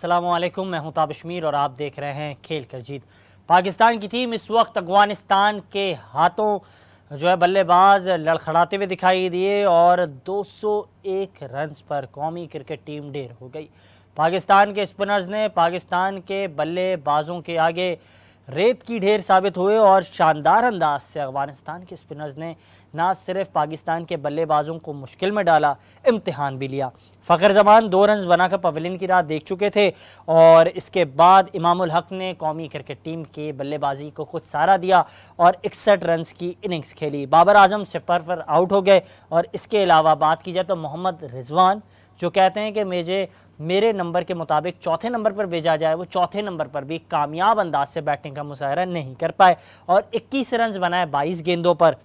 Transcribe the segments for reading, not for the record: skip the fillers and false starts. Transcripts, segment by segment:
अस्सलामुअलैकुम, मैं हूं ताबिशमीर और आप देख रहे हैं खेल कर जीत। पाकिस्तान की टीम इस वक्त अफगानिस्तान के हाथों जो है बल्लेबाज लड़खड़ाते हुए दिखाई दिए और 201 रन्स पर कौमी क्रिकेट टीम ढेर हो गई। पाकिस्तान के स्पिनर्स ने पाकिस्तान के बल्लेबाजों के आगे रेत की ढेर साबित हुए और शानदार अंदाज से अफगानिस्तान के स्पिनर्स ने न सिर्फ पाकिस्तान के बल्लेबाजों को मुश्किल में डाला, इम्तिहान भी लिया। फ़खर जमान 2 रन्स बनाकर पवेलियन की राह देख चुके थे और इसके बाद इमामुल हक ने कौमी क्रिकेट टीम के बल्लेबाजी को कुछ सहारा दिया और 61 रन्स की इनिंग्स खेली। बाबर आजम सिफर पर आउट हो गए और इसके अलावा बात की जाए तो मोहम्मद रिजवान जो कहते हैं कि मेरे नंबर के मुताबिक चौथे नंबर पर भेजा जाए, वो चौथे नंबर पर भी कामयाब अंदाज से बैटिंग का मुजाहरा नहीं कर पाए और 21 रन्स बनाए 22 गेंदों पर,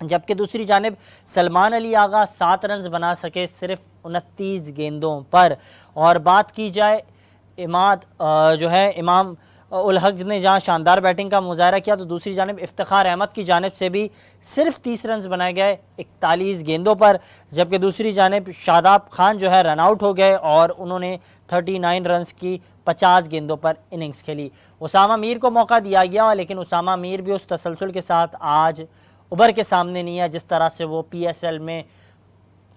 जबकि दूसरी जानिब सलमान अली आगा 7 रन्स बना सके सिर्फ 29 गेंदों पर। और बात की जाए इमाम उल हक ने जहां शानदार बैटिंग का मुजाहरा किया, तो दूसरी जानिब इफ्तिखार अहमद की जानिब से भी सिर्फ 30 रन्स बनाए गए 41 गेंदों पर, जबकि दूसरी जानिब शादाब खान जो है रन आउट हो गए और उन्होंने 39 रन्स की 50 गेंदों पर इनिंग्स खेली। उसामा मीर को मौका दिया गया, लेकिन उसामा मीर भी उस तसलसल के साथ आज उभर के सामने नहीं है जिस तरह से वो PSL में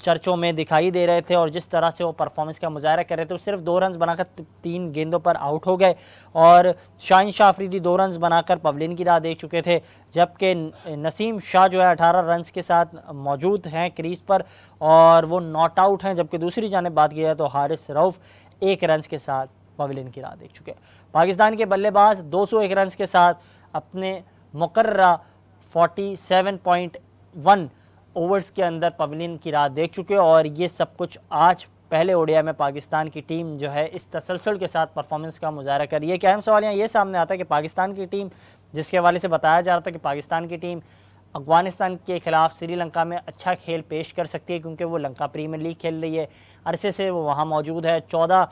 चर्चों में दिखाई दे रहे थे और जिस तरह से वो परफॉर्मेंस का मुजाहरा कर रहे थे। वो सिर्फ 2 रन्स बनाकर 3 गेंदों पर आउट हो गए और शाहीन शाह अफरीदी 2 रन्स बनाकर पवेलियन की राह देख चुके थे, जबकि नसीम शाह जो है 18 रन्स के साथ मौजूद हैं क्रीज पर और वो नॉट आउट हैं। जबकि दूसरी जानिब बात की जाए तो हारिस रऊफ़ 1 रन्स के साथ पवेलियन की राह देख चुके। पाकिस्तान के बल्लेबाज 201 रन्स के साथ अपने मुकर्ररा 47.1 ओवर्स के अंदर पवेलियन की राह देख चुके और ये सब कुछ आज पहले ओडीआई में पाकिस्तान की टीम जो है इस तसलसल के साथ परफॉर्मेंस का मुजाहरा कर रही है। कि अहम सवाल यहाँ ये सामने आता है कि पाकिस्तान की टीम, जिसके हवाले से बताया जा रहा था कि पाकिस्तान की टीम अफगानिस्तान के खिलाफ श्रीलंका में अच्छा खेल पेश कर सकती है क्योंकि वो लंका प्रीमियर लीग खेल रही है, अरसे से वो वहाँ मौजूद है। 14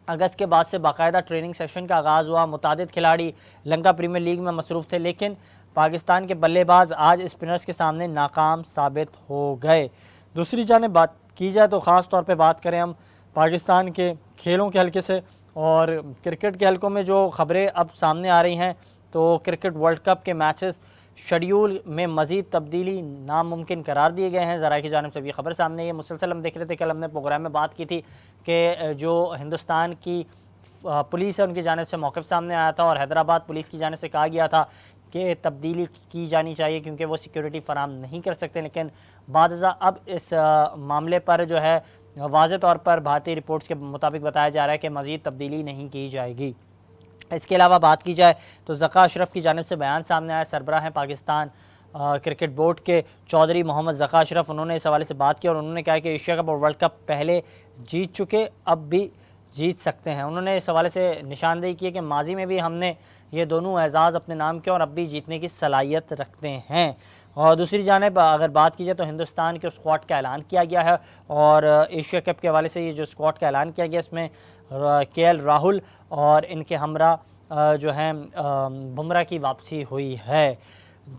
अगस्त के बाद से बाकायदा ट्रेनिंग सेशन का आगाज़ हुआ, मुतादिद खिलाड़ी लंका प्रीमियर लीग में मसरूफ़ थे, लेकिन पाकिस्तान के बल्लेबाज आज स्पिनर्स के सामने नाकाम साबित हो गए। दूसरी जानिब बात की जाए तो ख़ास तौर पे बात करें हम पाकिस्तान के खेलों के हल्के से और क्रिकेट के हल्कों में जो ख़बरें अब सामने आ रही हैं, तो क्रिकेट वर्ल्ड कप के मैचेस शेड्यूल में मज़ीद तब्दीली नामुमकिन करार दिए गए हैं। ज़रा की जानिब से ये खबर सामने ये मुसलसल हम देख रहे थे। कल हमने प्रोग्राम में बात की थी कि जो हिंदुस्तान की पुलिस है उनकी जानिब से मौक़िफ़ सामने आया था और हैदराबाद पुलिस की जानिब से कहा गया था कि तब्दीली की जानी चाहिए क्योंकि वो सिक्योरिटी फराम नहीं कर सकते, लेकिन बादज़ा अब इस मामले पर जो है वाज़ेह तौर पर भारतीय रिपोर्ट्स के मुताबिक बताया जा रहा है कि मज़ीद तब्दीली नहीं की जाएगी। इसके अलावा बात की जाए तो ज़का अशरफ की जानिब से बयान सामने आया। सरबराह हैं पाकिस्तान क्रिकेट बोर्ड के चौधरी मोहम्मद ज़का अशरफ, उन्होंने इस हवाले से बात की और उन्होंने कहा कि एशिया कप और वर्ल्ड कप पहले जीत चुके, अब भी जीत सकते हैं। उन्होंने इस हवाले से निशानदेही की कि माजी में भी हमने ये दोनों एजाज़ अपने नाम किए और अब भी जीतने की सलाहियत रखते हैं। और दूसरी जानिब अगर बात की जाए तो हिंदुस्तान के स्क्वाड का ऐलान किया गया है और एशिया कप के हवाले से ये जो स्क्वाड का ऐलान किया गया इसमें KL राहुल और इनके हमरा जो हैं बुमराह की वापसी हुई है।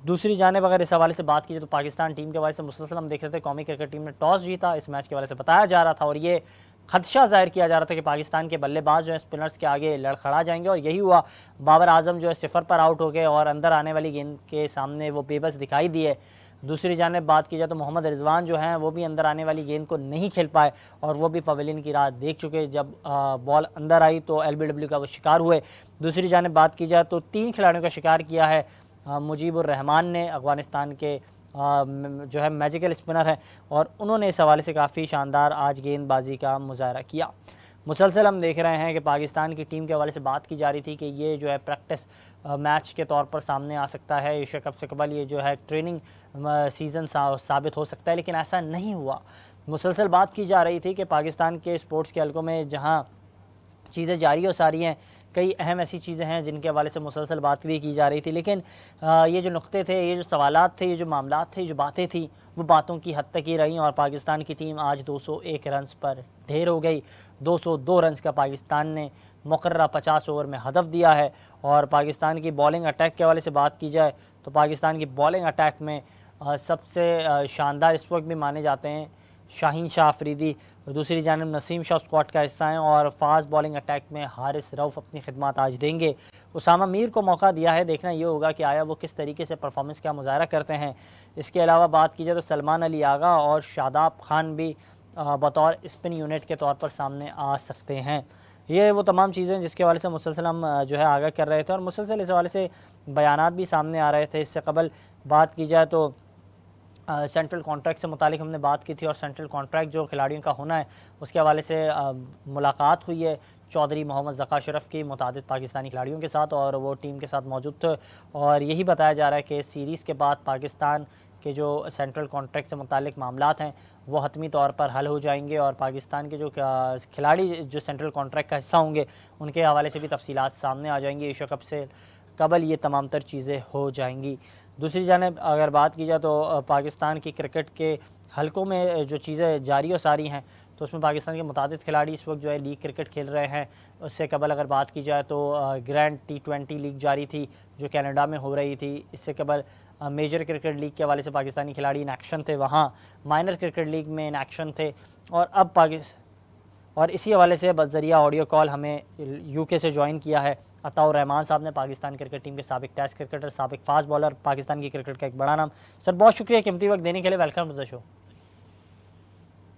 दूसरी जानिब अगर इस हवाले से बात की जाए तो पाकिस्तान टीम के हवाले से मुसलसल हम देख रहे थे, कौमी क्रिकेट टीम ने टॉस जीता, इस मैच के हवाले से बताया जा रहा था और ये खदशा ज़ाहिर किया जा रहा था कि पाकिस्तान के बल्लेबाज जो है स्पिनर्स के आगे लड़खड़ा जाएंगे और यही हुआ। बाबर आजम जो है सिफर पर आउट हो गए और अंदर आने वाली गेंद के सामने वो बेबस दिखाई दिए। दूसरी जानिब बात की जाए तो मोहम्मद रिजवान जो हैं वो भी अंदर आने वाली गेंद को नहीं खेल पाए और वो भी पवेलियन की राह देख चुके। जब बॉल अंदर आई तो LBW का वो शिकार हुए। दूसरी जानिब बात की जाए तो 3 खिलाड़ियों का शिकार किया है मुजीबुर रहमान ने, अफगानिस्तान के जो है मैजिकल स्पिनर है और उन्होंने इस हवाले से काफ़ी शानदार आज गेंदबाजी का मुजाहरा किया। मुसलसल हम देख रहे हैं कि पाकिस्तान की टीम के हवाले से बात की जा रही थी कि ये जो है प्रैक्टिस मैच के तौर पर सामने आ सकता है, एशिया कप से कबल ये जो है ट्रेनिंग सीज़न साबित हो सकता है, लेकिन ऐसा नहीं हुआ। मुसलसल बात की जा रही थी कि पाकिस्तान के स्पोर्ट्स के हल्कों में जहाँ चीज़ें जारी और सारी हैं, कई अहम ऐसी चीज़ें हैं जिनके हवाले से मुसलसल बात भी की जा रही थी, लेकिन ये जो नुक्ते थे, ये जो सवालात थे, ये जो मामलात थे, ये जो बातें थी, वो बातों की हद तक ही रहीं और पाकिस्तान की टीम आज 201 रन्स पर ढेर हो गई। 202 रन्स का पाकिस्तान ने मुकर्ररा 50 ओवर में हदफ दिया है। और पाकिस्तान की बॉलिंग अटैक के हवाले से बात की जाए तो पाकिस्तान की बॉलिंग अटैक में सबसे शानदार इस वक्त भी माने जाते हैं शाहीन शाह अफरीदी दूसरी जानब नसीम शाह स्क्वाड का हिस्सा हैं और फास्ट बॉलिंग अटैक में हारिस रऊफ़ अपनी खिदमत आज देंगे। उसामा मीर को मौका दिया है, देखना ये होगा कि आया वो किस तरीके से परफॉर्मेंस का मुज़ाहरा करते हैं। इसके अलावा बात की जाए तो सलमान अली आगा और शादाब खान भी बतौर स्पिन यूनिट के तौर पर सामने आ सकते हैं। ये वो तमाम चीज़ें जिसके हवाले से मुसलसल हम जो है आगाह कर रहे थे और मुसलसल इस हवाले से बयानात भी सामने आ रहे थे। इससे कबल बात की जाए तो सेंट्रल कॉन्ट्रैक्ट से मुतालिक हमने बात की थी और सेंट्रल कॉन्ट्रैक्ट जो खिलाड़ियों का होना है उसके हवाले से मुलाकात हुई है चौधरी मोहम्मद ज़का शरफ की मुतादिद पाकिस्तानी खिलाड़ियों के साथ और वो टीम के साथ मौजूद थे और यही बताया जा रहा है कि सीरीज़ के बाद पाकिस्तान के जो सेंट्रल कॉन्ट्रैक्ट से मुतालिक मामलात हैं वो हतमी तौर पर हल हो जाएंगे और पाकिस्तान के जो खिलाड़ी जो सेंट्रल कॉन्ट्रैक्ट का हिस्सा होंगे उनके हवाले से भी तफसीलात सामने आ जाएंगी। एशिया कप से कबल ये तमाम तर चीज़ें हो जाएंगी। दूसरी जानिब अगर बात की जाए तो पाकिस्तान की क्रिकेट के हलकों में जो चीज़ें जारी और सारी हैं तो उसमें पाकिस्तान के मुतादिद खिलाड़ी इस वक्त जो है लीग क्रिकेट खेल रहे हैं। उससे कबल अगर बात की जाए तो ग्रैंड T20 लीग जारी थी जो कनाडा में हो रही थी। इससे कबल मेजर क्रिकेट लीग के हवाले से पाकिस्तानी खिलाड़ी इन एक्शन थे, वहाँ माइनर क्रिकेट लीग में इन एक्शन थे और अब और इसी हवाले से बज़रिया ऑडियो कॉल हमें यूके से ज्वाइन किया है अताउर रहमान साहब ने, पाकिस्तान क्रिकेट टीम के साबिक टेस्ट क्रिकेटर, साबिक फास्ट बॉलर, पाकिस्तान की क्रिकेट का एक बड़ा नाम। सर बहुत शुक्रिया कीमती वक्त देने के लिए, वेलकम टू द शो।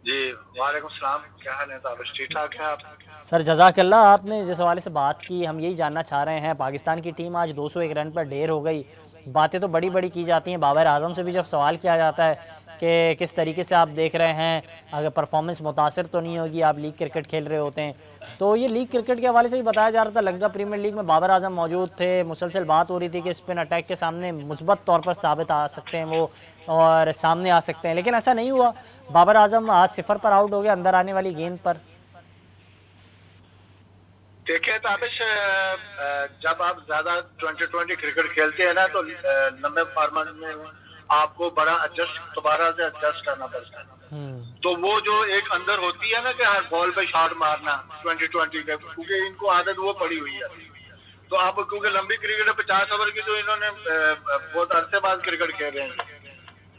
जी वालेकुम सलाम, क्या हाल है साहब, ठीक ठाक है आप? सर जज़ाकल्लाह, आपने जिस हवाले से बात की हम यही जानना चाह रहे हैं। पाकिस्तान की टीम आज 201 रन पर ढेर हो गई, बातें तो बड़ी बड़ी की जाती हैं। बाबर आजम से भी जब सवाल किया जाता है कि किस तरीके से आप देख रहे हैं, अगर परफॉर्मेंस मुतासर तो नहीं होगी, आप लीग क्रिकेट खेल रहे होते हैं, तो ये लीग क्रिकेट के हवाले से भी बताया जा रहा था। लंका प्रीमियर लीग में बाबर आजम मौजूद थे, मुसलसल बात हो रही थी कि स्पिन अटैक के सामने मुस्बत तौर पर साबित आ सकते हैं वो और सामने आ सकते हैं, लेकिन ऐसा नहीं हुआ। बाबर आजम आज 0 पर आउट हो गए अंदर आने वाली गेंद पर। देखिए ताबिश, जब आप ज्यादा 2020 क्रिकेट खेलते हैं ना तो लंबे फॉर्मेट में आपको बड़ा दोबारा से एडजस्ट करना पड़ता है। तो वो जो एक अंदर होती है ना कि हर बॉल पे शॉट मारना 2020 के, क्योंकि इनको आदत वो पड़ी हुई है। तो आप क्योंकि लंबी क्रिकेट है 50 ओवर की, तो इन्होंने बहुत अरसे बाद क्रिकेट खेल रहे हैं,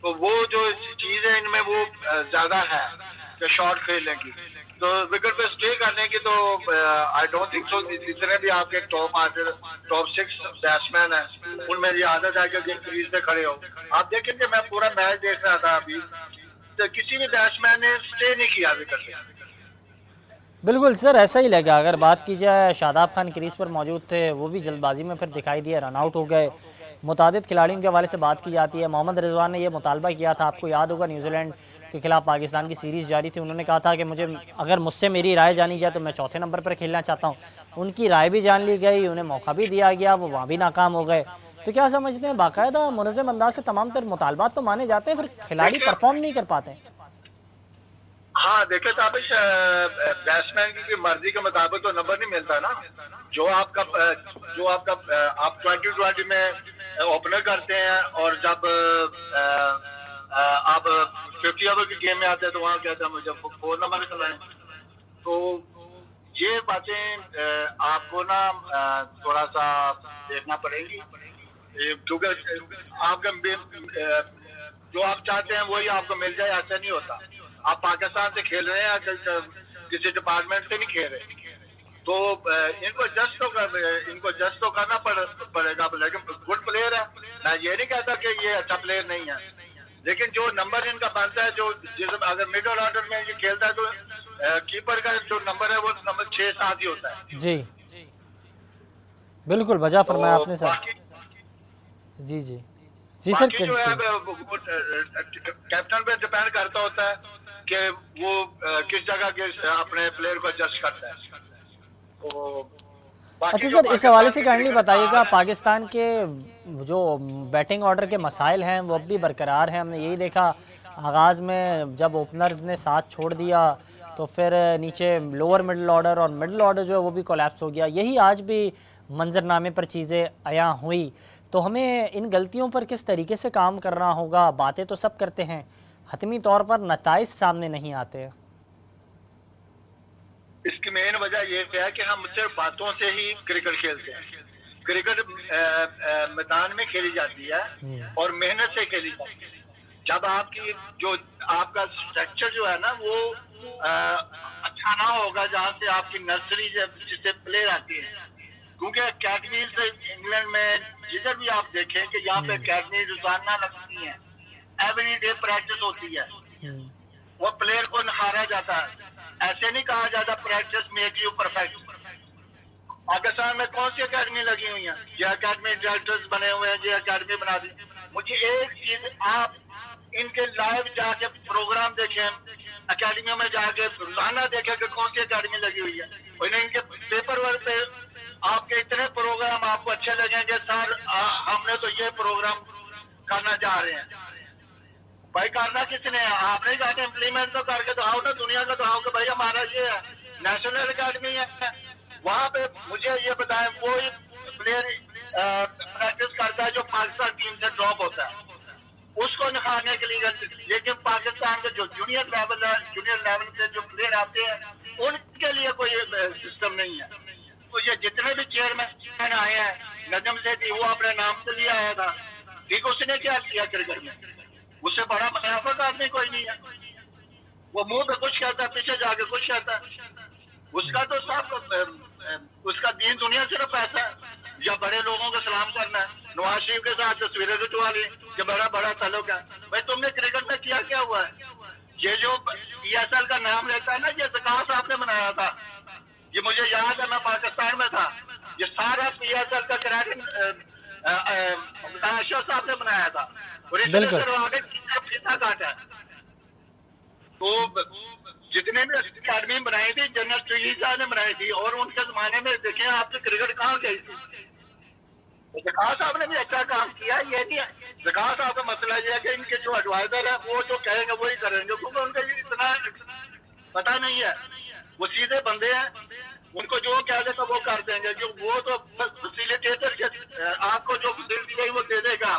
तो वो जो चीज है इनमें वो ज्यादा है कि शॉट खेलने की, तो विकेट पे स्टे करने की। तो आई डोंट थिंक सो जितने भी आपके टॉप 6 बैट्समैन है उनमें ये आदत है कि क्रीज पे खड़े हो। आप देखेंगे मैं पूरा मैच देख रहा था अभी, तो किसी भी बैट्समैन ने स्टे नहीं किया विकेट पे। बिल्कुल सर, ऐसा ही लगा। अगर बात की जाए शादाब खान क्रीज पर मौजूद थे, वो भी जल्दबाजी में फिर दिखाई दिया, रन आउट हो गए। मुतादिद खिलाड़ियों के हवाले से बात की जाती है। मोहम्मद रिजवान ने यह मुतालबा किया था, आपको याद होगा न्यूजीलैंड के खिलाफ पाकिस्तान की सीरीज़ जारी थी, उन्होंने कहा था कि मुझे अगर मुझसे मेरी राय जानी जाए तो मैं चौथे नंबर पर खेलना चाहता हूँ। उनकी राय भी जान ली गई, उन्हें मौका भी दिया गया, वो वहाँ भी नाकाम हो गए। तो क्या समझते हैं, बाकायदा मुनज़्ज़म अंदाज से तमाम तर मुतालबात तो माने जाते हैं, फिर खिलाड़ी परफॉर्म नहीं कर पाते हैं। हाँ देखिए ताबिश, बैट्समैन की मर्जी के मुताबिक तो नंबर नहीं मिलता ना। जो आपका आप 2020 में ओपनर करते हैं और जब आप 50 ओवर की गेम में आते हैं तो वहाँ कहते हैं मुझे 4 नंबर खिलाएं। तो ये बातें आपको ना थोड़ा सा देखना पड़ेगी, क्योंकि आपका जो आप चाहते हैं वही आपको मिल जाए, ऐसा नहीं होता। आप पाकिस्तान से खेल रहे हैं, किसी डिपार्टमेंट से नहीं खेल रहे, तो इनको जस्ट तो करना पड़ेगा। लेकिन गुड प्लेयर है, मैं ये नहीं कहता कि ये अच्छा प्लेयर नहीं है, लेकिन जो नंबर इनका बनता है, अगर मिडिल ऑर्डर में ये खेलता है तो कीपर का जो नंबर है वो नंबर 6-7 ही होता है। जी बिल्कुल वजह फरमाया आपने सर। जी जी जी सर, जो है कैप्टन पे डिपेंड करता होता है कि वो किस जगह के अपने प्लेयर को एडजस्ट करता है। तो अच्छा सर, इस हवाले से काइंडली बताइएगा, पाकिस्तान के जो बैटिंग ऑर्डर के मसाइल हैं वो अब भी बरकरार हैं। हमने यही देखा आगाज़ में जब ओपनर्स ने साथ छोड़ दिया तो फिर नीचे लोअर मिडिल ऑर्डर और मिडिल ऑर्डर जो है वो भी कोलैप्स हो गया। यही आज भी मंजरनामे पर चीज़ें आया हुई, तो हमें इन गलतियों पर किस तरीके से काम करना होगा? बातें तो सब करते हैं, हतमी तौर पर नताइज सामने नहीं आते। इसकी मेन वजह ये है कि हम सिर्फ बातों से ही क्रिकेट खेलते हैं। क्रिकेट मैदान में खेली जाती है और मेहनत से खेली जाती है। जब आपका स्ट्रक्चर जो है ना वो अच्छा ना होगा जहाँ से आपकी नर्सरी जिससे प्लेयर आती है, क्योंकि अकेडमी से इंग्लैंड में जिधर भी आप देखें कि यहाँ पे अकेडमी रोजाना लगती है, एवरी डे प्रैक्टिस होती है, वो प्लेयर को निखारा जाता है। ऐसे नहीं कहा जाता practice make you perfect. Pakistan में कौन सी अकेडमी लगी हुई है? ये अकेडमी डायरेक्टर्स बने हुए हैं, ये अकेडमी बना दी। मुझे एक चीज, आप इनके लाइव जाके प्रोग्राम देखें, अकेडमियों में जाके रोजाना देखें कि कौन सी अकेडमी लगी हुई है। और इनके पेपर वर्क पे आपके इतने प्रोग्राम आपको अच्छे लगेंगे, सर हमने तो ये प्रोग्राम करना चाह रहे हैं। भाई करना किसने है? आपने जाके इम्प्लीमेंट तो करके दिखाओ ना, दुनिया को दिखाओ कि भाई हमारा ये है नेशनल अकेडमी है। वहाँ पे मुझे ये बताएं कोई प्लेयर प्रैक्टिस करता है जो पाकिस्तान टीम से ड्रॉप होता है, उसको निखारने के लिए। लेकिन पाकिस्तान के जो जूनियर लेवल है, जूनियर लेवल के जो प्लेयर आते हैं उनके लिए कोई सिस्टम नहीं है। तो ये जितने भी चेयरमैन आए हैं, नजम सेठी वो अपने नाम से लिया आया था, ठीक, उसने क्या किया क्रिकेट में? उससे बड़ा मुनाफा आदमी कोई नहीं है। वो मुंह पे कुछ कहता है, पीछे जाके कुछ कहता है। उसका तो सब उसका दीन दुनिया सिर्फ पैसा है या बड़े लोगों को सलाम करना है, नवाज शरीफ के साथ तस्वीरें खिंचवा ली कि बड़ा बड़ा ताल्लुक है। भाई तुमने क्रिकेट में किया क्या हुआ है? ये जो PSL का नाम लेता है ना, ये ज़कात साहब ने बनाया था। ये मुझे याद है, मैं पाकिस्तान में था, ये सारा PSL का क्रेडिट अशरफ साहब ने बनाया था और इसने फीता काटा। तो जितने भी अकेडमी बनाई थी जनरल ट्री साहब ने बनाई थी, और उनके जमाने में देखें आपने क्रिकेट कहाँ गई थी? ज़कात साहब ने भी अच्छा काम किया। ये नहीं, ज़कात साहब का मसला ये है कि इनके जो एडवाइजर है वो जो कहेंगे वही करेंगे, क्योंकि उनको इतना पता नहीं है। वो सीधे बंदे हैं, उनको जो कह देगा वो कर देंगे, जो वो तो फैसिलिटेटर के आपको जो फैसिलिटी चाहिए वो दे देगा।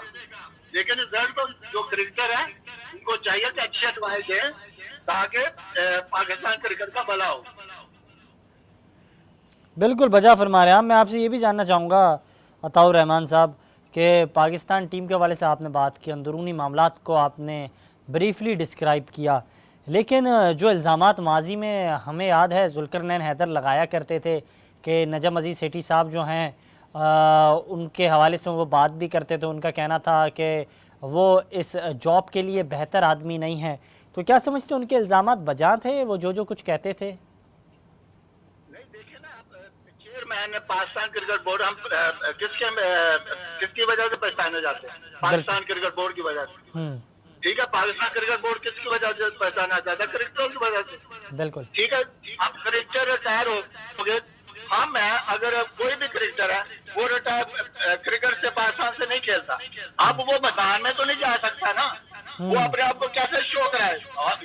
लेकिन रिजल्ट तो जो क्रिकेटर है उनको चाहिए कि अच्छी एडवाइस दें ताकि पाकिस्तान क्रिकेट का भला हो। बिल्कुल बजा फरमा रहे हैं। मैं आपसे ये भी जानना चाहूँगा अताउर रहमान साहब कि पाकिस्तान टीम के हवाले से आपने बात की, अंदरूनी मामलात को आपने ब्रीफली डिस्क्राइब किया, लेकिन जो इल्ज़ामात माजी में हमें याद है जुल्करनैन हैदर लगाया करते थे कि नजम अजीज़ सेठी साहब जो हैं उनके हवाले से वो बात भी करते थे, उनका कहना था कि वो इस जॉब के लिए बेहतर आदमी नहीं है। तो क्या समझते हैं उनके इल्ज़ामात बजा थे, वो जो कुछ कहते थे? नहीं, देखिए ना, चेयरमैन पाकिस्तान क्रिकेट बोर्ड, हम किसकी वजह से पहचाने जाते हैं? पाकिस्तान क्रिकेट बोर्ड की वजह से। ठीक है, पाकिस्तान क्रिकेट बोर्ड किसकी वजह से पहचाना जाता है? क्रिकेटरों की वजह से। बिल्कुल ठीक है, अब क्रिकेटर रिटायर हो गए, हम हैं, अगर कोई भी क्रिकेटर है वो रिटायर क्रिकेट से पाकिस्तान से नहीं खेलता, अब वो मैदान में तो नहीं जा सकता ना, वो अपने आप को कैसे शो कराए?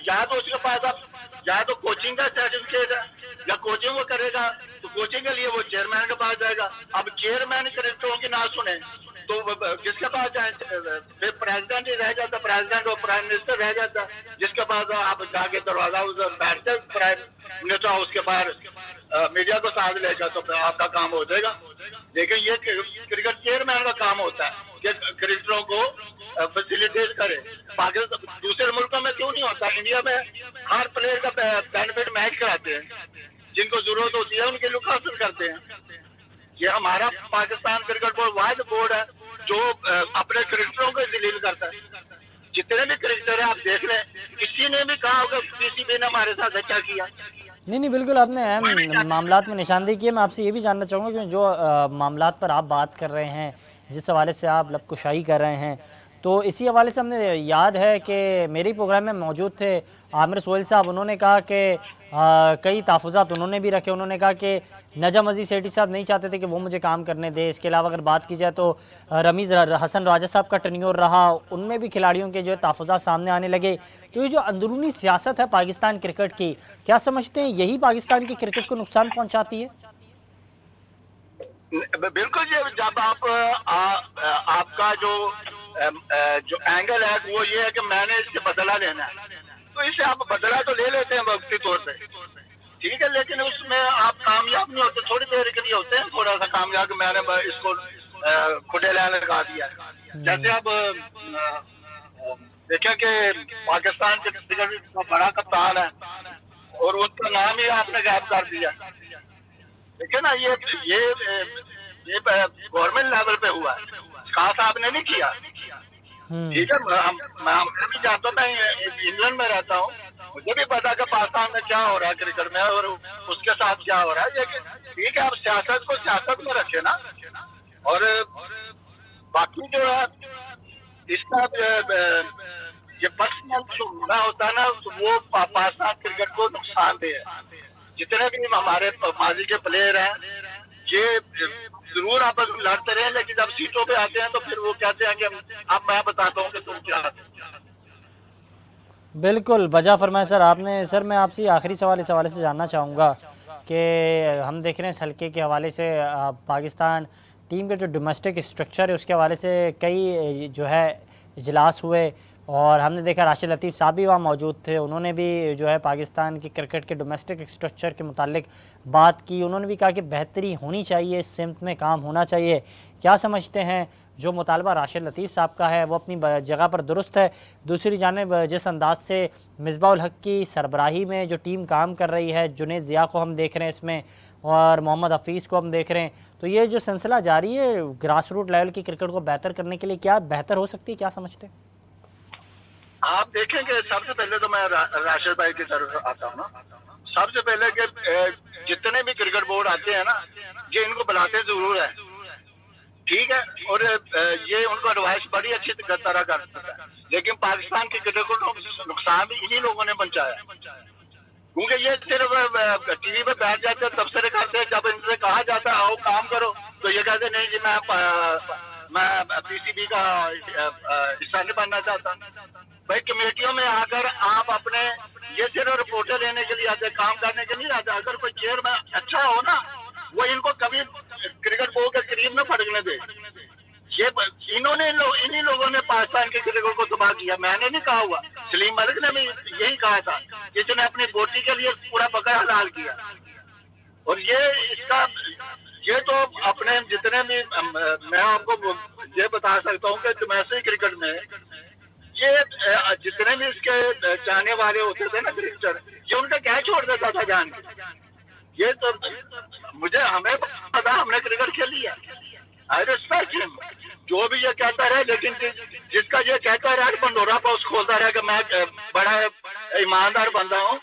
या तो उसके पास या तो कोचिंग का सर्टिफिकेट है या कोचिंग वो करेगा, तो कोचिंग के लिए वो चेयरमैन के पास जाएगा। अब चेयरमैन क्रिकेटरों की ना सुने तो किसके पास जाए? फिर प्रेसिडेंट ही रह जाता, प्रेसिडेंट और प्राइम मिनिस्टर रह जाता, जिसके पास आप जाके दरवाजा उधर बैठते प्राइम मिनिस्टर, उसके पास मीडिया को साथ लेगा तो आपका काम हो जाएगा। लेकिन ये क्रिकेट चेयरमैन का काम होता है कि क्रिकेटरों को फैसिलिटेट करे। पाकिस्तान दूसरे मुल्कों में क्यों नहीं होता? इंडिया में हर प्लेयर का बेनिफिट मैच कराते हैं, जिनको जरूरत होती है उनके लोग हासिल करते हैं। ये हमारा पाकिस्तान क्रिकेट बोर्ड वाहिद बोर्ड है जो अपने क्रिकेटरों को जलील करता है। जितने भी क्रिकेटर है आप देख लें, किसी ने भी कहा होगा PCB ने हमारे साथ अच्छा किया? नहीं, बिल्कुल आपने अहम मामलात में निशानदेही की है। मैं आपसे ये भी जानना चाहूँगा कि जो मामलात पर आप बात कर रहे हैं, जिस हवाले से आप लबकुशाई कर रहे हैं, तो इसी हवाले से हमने याद है कि मेरे प्रोग्राम में मौजूद थे आमिर सोहेल साहब, उन्होंने कहा कि कई तहफ़्फ़ुज़ात उन्होंने भी रखे। उन्होंने कहा कि नजम अजीज़ सेठी साहब नहीं चाहते थे कि वो मुझे काम करने दे। इसके अलावा अगर बात की जाए तो रमीज़ हसन राजा साहब का टेन्योर रहा, उनमें भी खिलाड़ियों के जो तहफ़्फ़ुज़ात सामने आने लगे। तो ये जो अंदरूनी सियासत है पाकिस्तान क्रिकेट की, क्या समझते हैं यही पाकिस्तान की क्रिकेट को नुकसान पहुँचाती है? बिल्कुल, जब आपका जो एंगल है वो ये है कि मैंने इससे बदला लेना है, तो इससे आप बदला तो ले लेते हैं वक्ती तौर पे, ठीक है, लेकिन उसमें आप कामयाब नहीं होते, थोड़ी देर के लिए होते हैं थोड़ा सा कामयाब, मैंने इसको खुदे लाने लगा दिया। जैसे अब देखें कि पाकिस्तान के क्रिकेट का बड़ा कप्तान है और उनका नाम ही आपने गायब कर दिया। देखिए ना, ये गवर्नमेंट लेवल पे हुआ है, खान साहब ने नहीं किया। ठीक है, मैं भी जानता हूँ, मैं इंग्लैंड में रहता हूँ, मुझे भी पता कि पाकिस्तान में क्या हो रहा है क्रिकेट में और उसके साथ क्या हो रहा है। लेकिन ठीक है, आप सियासत को सियासत में रखे ना, और बाकी जो है इसका ये पर्सनल जो मुद्दा होता है ना, तो वो पाकिस्तान क्रिकेट को नुकसानदेह है। जितने भी हमारे माजी के प्लेयर हैं, ये जरूर आपस में लड़ते रहे, लेकिन जब सीटों पे आते हैं तो फिर वो कहते हैं कि अब मैं बताता हूँ कि तुम क्या। बिल्कुल बजा फरमाया सर आपने। सर मैं आपसे आखिरी सवाल इस हवाले से जानना चाहूँगा कि हम देख रहे हैं हल्के के हवाले से पाकिस्तान टीम के जो डोमेस्टिक स्ट्रक्चर है उसके हवाले से कई जो है इजलास हुए, और हमने देखा राशिद लतीफ़ साहब भी वहाँ मौजूद थे। उन्होंने भी जो है पाकिस्तान की क्रिकेट के डोमेस्टिक स्ट्रक्चर के मुतालिक बात की। उन्होंने भी कहा कि बेहतरी होनी चाहिए, इस सिमत में काम होना चाहिए। क्या समझते हैं, जो मुतालबा राशिद लतीफ़ साहब का है वो अपनी जगह पर दुरुस्त है? दूसरी जानिब जिस अंदाज से मिसबाहुल हक की सरबराही में जो टीम काम कर रही है, जुनैद ज़िया को हम देख रहे हैं इसमें और मोहम्मद हफीज़ को हम देख रहे हैं, तो ये जो सिलसिला जारी है ग्रास रूट लेवल की क्रिकेट को बेहतर करने के लिए, क्या बेहतर हो सकती है, क्या समझते हैं? आप देखेंगे, सबसे पहले तो मैं राशिद भाई की तरफ आता हूँ ना। सबसे पहले कि जितने भी क्रिकेट बोर्ड आते हैं ना, ये इनको बुलाते जरूर है, ठीक है, और ये उनको एडवाइस बड़ी अच्छी तरह करता है, लेकिन पाकिस्तान के क्रिकेट को नुकसान भी इन्हीं लोगों ने पहुंचाया। क्योंकि ये सिर्फ टीवी पे बैठ जाते हैं, तबसरे करते हैं, जब इनसे कहा जाता है आओ काम करो तो ये कहते नहीं जी मैं पीसीबी का हिस्सा नहीं बनना चाहता। भाई कमेटियों में आकर आप अपने, ये सिर्फ रिपोर्टें लेने के लिए आते, काम करने के लिए आते। अगर कोई चेयरमैन अच्छा हो ना, वो इनको कभी क्रिकेट बोर्ड के करीब न फटकने दे। ये इन्हीं लोगों ने पाकिस्तान के क्रिकेट को तबाह किया। मैंने नहीं कहा हुआ, सलीम मलिक ने भी यही कहा था, जिसने अपनी बोटी के लिए पूरा बकरा हलाल किया। और ये तो अपने जितने भी, मैं आपको ये बता सकता हूँ कि डोमेस्टिक क्रिकेट में ये जितने भी इसके जाने वाले होते थे ना क्रिकेटर, ये उनका क्या छोड़ देता था जान के। ये तो हमें पता, हमने क्रिकेट खेली है, आई रिस्पेक्ट हिम, जो भी ये कहता रहे, लेकिन जिसका ये कहता रहा पंडोरा पाउच खोलता रहा कि मैं बड़ा ईमानदार बंदा हूँ,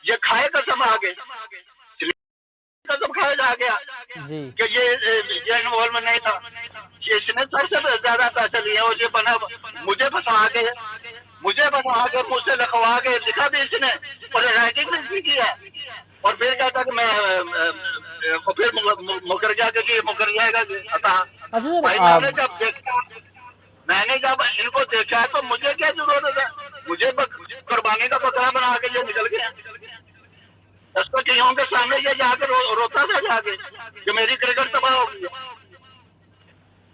ये खाए कसम आगे, कसम खाया जा गया कि ये इन्वॉल्वमेंट नहीं था। इसने सबसे ज्यादा पैसे लिए और ये बना, मुझे फंसा के मुझसे लिखवा के लिखा भी इसने और राइटिंग भी की है, और फिर कहता कि मैं फिर मुकर जाएगा। मैंने जब इनको देखा तो मुझे क्या जरूरत है, मुझे कुर्बानी का बकरा बना के ये निकल गया। उसको कहीं के सामने ये जाकर रोता था जाके कि मेरी क्रिकेट तबाह हो गई।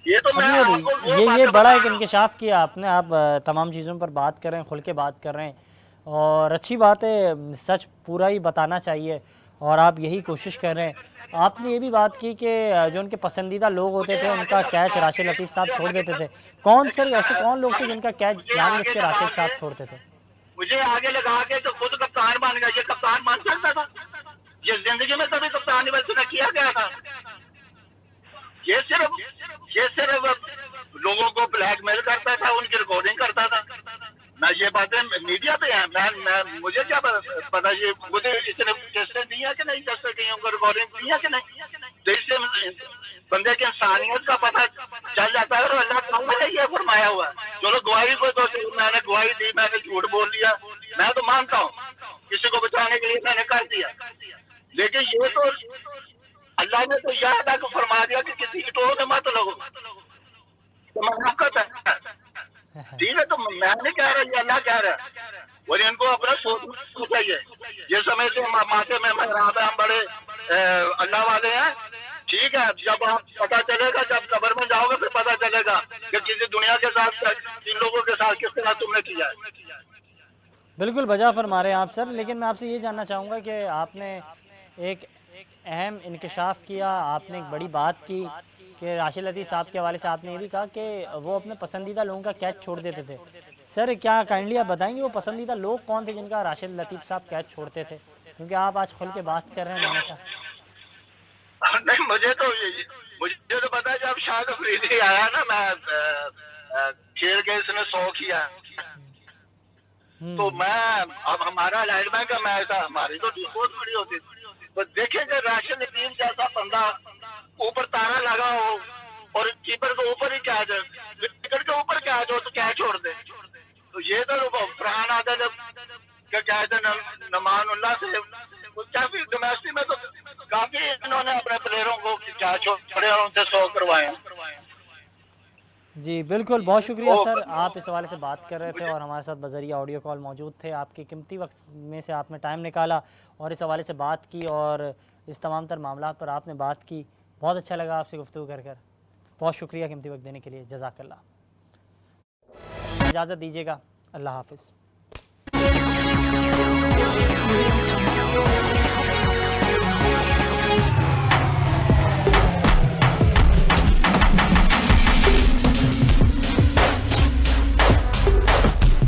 ये तो मैं ये बड़ा एक इंकशाफ किया आपने। आप तमाम चीज़ों पर बात कर रहे हैं, खुल के बात कर रहे हैं, और अच्छी बात है, सच पूरा ही बताना चाहिए, और आप यही कोशिश कर रहे हैं। आपने ये भी बात की कि जो उनके पसंदीदा लोग होते थे उनका कैच राशिद लतीफ़ साहब छोड़ देते थे। कौन सर ऐसे कौन लोग थे जिनका कैच जानबूझ के राशिद साहब छोड़ते थे? मुझे आगे लगा के तो खुद कप्तान बन गया। ये कप्तान बन सकता था? ये जिंदगी में कभी कप्तान वैसे किया गया था? ये सिर्फ लोगों को ब्लैकमेल करता था, उनकी रिकॉर्डिंग करता था ना। ये बातें मीडिया पे हैं, मैं मुझे क्या पता, ये मुझे इसने टेस्ट दिया कि नहीं, टेस्ट की उनको रिकॉर्डिंग दिया कि नहीं, तो इससे बंदे की इंसानियत का पता चल जाता है। और अल्लाह ने ये फरमाया हुआ, चलो गवाही को तो मैंने गवाही दी, मैंने झूठ बोल दिया, मैं तो मानता हूँ किसी को बचाने के लिए मैंने कर दिया, लेकिन ये तो अल्लाह ने तो यह अदा को फरमा दिया कि किसी की टोह में मत लगो, तो मनाकत है। ठीक है, तो मैं नहीं कह रहा, ये अल्लाह कह रहा है, और इनको अपना सोचना चाहिए। ये समय से माथे में हम बड़े अल्लाह वाले हैं। ठीक है, जब आप पता चलेगा, जब कब्र में जाओगे फिर पता चलेगा कि किसी दुनिया के साथ, इन लोगों के साथ किस तरह तुमने किया है। बिल्कुल बजा फरमा रहे हैं आप सर, लेकिन मैं आपसे ये जानना चाहूँगा कि आपने एक अहम इंकशाफ किया, आपने एक बड़ी बात की कि राशिद लतीफ़ साहब के हवाले से आपने ये भी कहा कि वो अपने पसंदीदा लोगों का कैच छोड़ देते थे। सर क्या काइंडली आप बताएंगे वो पसंदीदा लोग कौन थे जिनका राशिद लतीफ़ साहब कैच छोड़ते थे? क्योंकि आप आज खुल के बात कर रहे हैं, मैंने कहा नहीं, मुझे तो पता है जब शायद अफरीदी आया ना, मैं खेल के इसने 100 किया, तो मैं अब हमारा लाइनमैन का मैच था, हमारी तो बहुत बड़ी होती थी, तो देखेंगे राशिद नदीम जैसा बंदा ऊपर तारा लगा हो और कीपर के ऊपर ही कैच, विकेट के ऊपर कैच हो तो कैच छोड़ दे, तो ये तो फरहान आदल क्या कहते हैं नमानुल्लाह से काफी डोमेस्टिक में तो काफी इन्होंने अपने प्लेयरों को कैच छोड़े और उनसे 100 करवाए। जी बिल्कुल, बहुत शुक्रिया सर, आप इस हवाले से बात कर रहे थे और हमारे साथ बज़रिया ऑडियो कॉल मौजूद थे। आपके कीमती वक्त में से आपने टाइम निकाला और इस हवाले से बात की और इस तमाम तर मामला पर आपने बात की। बहुत अच्छा लगा आपसे गुफ्तगू कर कर। बहुत शुक्रिया कीमती वक्त देने के लिए, जज़ाकल्लाह। इजाज़त दीजिएगा, अल्लाह हाफ़िज़।